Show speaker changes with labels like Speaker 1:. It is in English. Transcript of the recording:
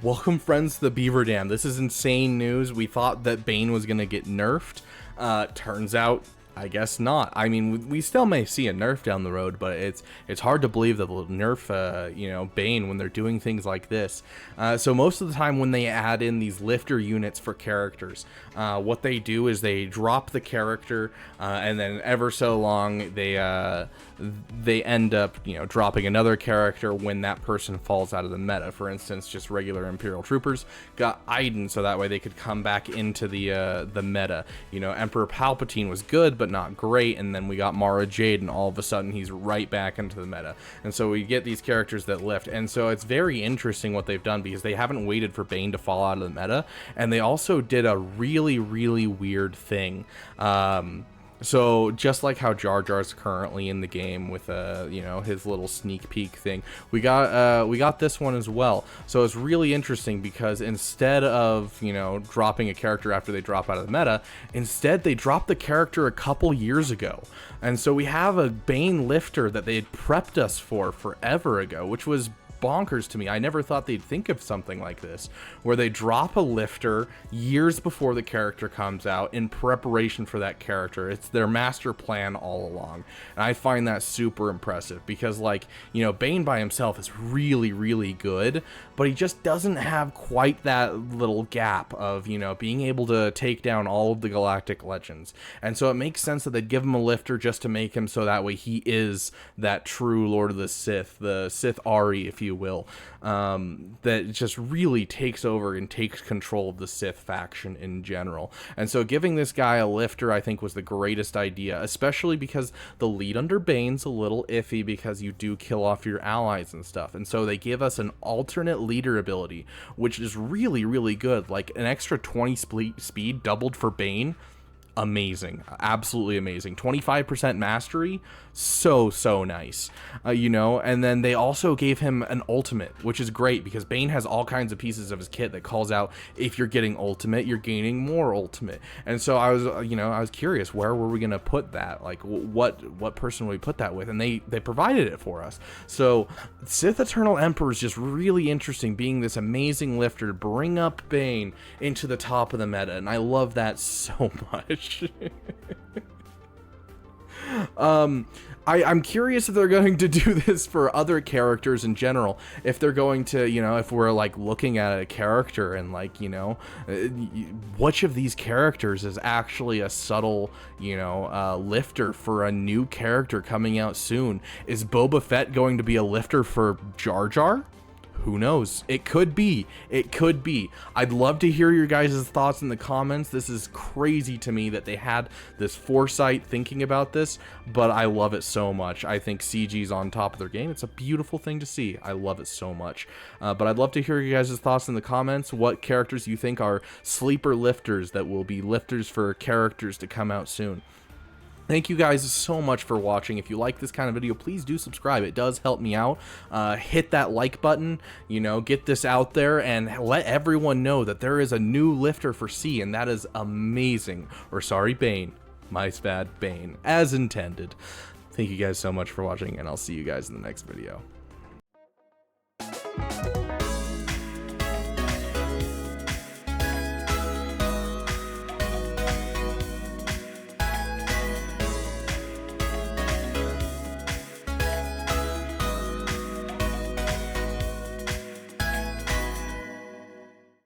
Speaker 1: Welcome, friends, to the Beaver Dam. This is insane news. We thought that Bane was going to get nerfed. Turns out, I guess not. I mean, we still may see a nerf down the road, but it's hard to believe that they'll nerf, Bane when they're doing things like this. So most of the time when they add in these lifter units for characters, what they do is they drop the character, and then ever so long they end up, dropping another character when that person falls out of the meta. For instance, just regular Imperial troopers got Iden, so that way they could come back into the meta. Emperor Palpatine was good, but not great, and then we got Mara Jade, and all of a sudden he's right back into the meta. And so we get these characters that lift, and so it's very interesting what they've done, because they haven't waited for Bane to fall out of the meta, and they also did a really, really weird thing. So just like how Jar Jar's currently in the game with his little sneak peek thing, we got this one as well. So it's really interesting because instead of dropping a character after they drop out of the meta, instead they dropped the character a couple years ago. And so we have a Bane lifter that they had prepped us for forever ago, which was bonkers to me. I never thought they'd think of something like this, where they drop a lifter years before the character comes out in preparation for that character. It's their master plan all along, and I find that super impressive because, Bane by himself is really, really good, but he just doesn't have quite that little gap of, being able to take down all of the galactic legends. And so it makes sense that they'd give him a lifter just to make him so that way he is that true Lord of the Sith Ari, if you will, that just really takes over and takes control of the Sith faction in general. And so giving this guy a lifter, I think, was the greatest idea, especially because the lead under Bane's a little iffy because you do kill off your allies and stuff. And so they give us an alternate leader ability, which is really, really good. Like an extra 20 speed doubled for Bane. Amazing, absolutely amazing. 25% mastery, so nice. And then they also gave him an ultimate, which is great because Bane has all kinds of pieces of his kit that calls out, if you're getting ultimate, you're gaining more ultimate. And so I was curious, where were we gonna put that? Like, what person would we put that with? And they provided it for us. So Sith Eternal Emperor is just really interesting, being this amazing lifter to bring up Bane into the top of the meta, and I love that so much. I'm curious if they're going to do this for other characters in general. If they're going to, if we're looking at a character and which of these characters is actually a subtle, lifter for a new character coming out soon. Is Boba Fett going to be a lifter for Jar Jar? Who knows? It could be. It could be. I'd love to hear your guys' thoughts in the comments. This is crazy to me that they had this foresight thinking about this, but I love it so much. I think CG's on top of their game. It's a beautiful thing to see. I love it so much. But I'd love to hear your guys' thoughts in the comments. What characters you think are sleeper lifters that will be lifters for characters to come out soon. Thank you guys so much for watching. If you like this kind of video, please do subscribe. It does help me out. Hit that like button, get this out there and let everyone know that there is a new lifter for C, and that is amazing. Or sorry, Bane. My bad, Bane. As intended. Thank you guys so much for watching, and I'll see you guys in the next video.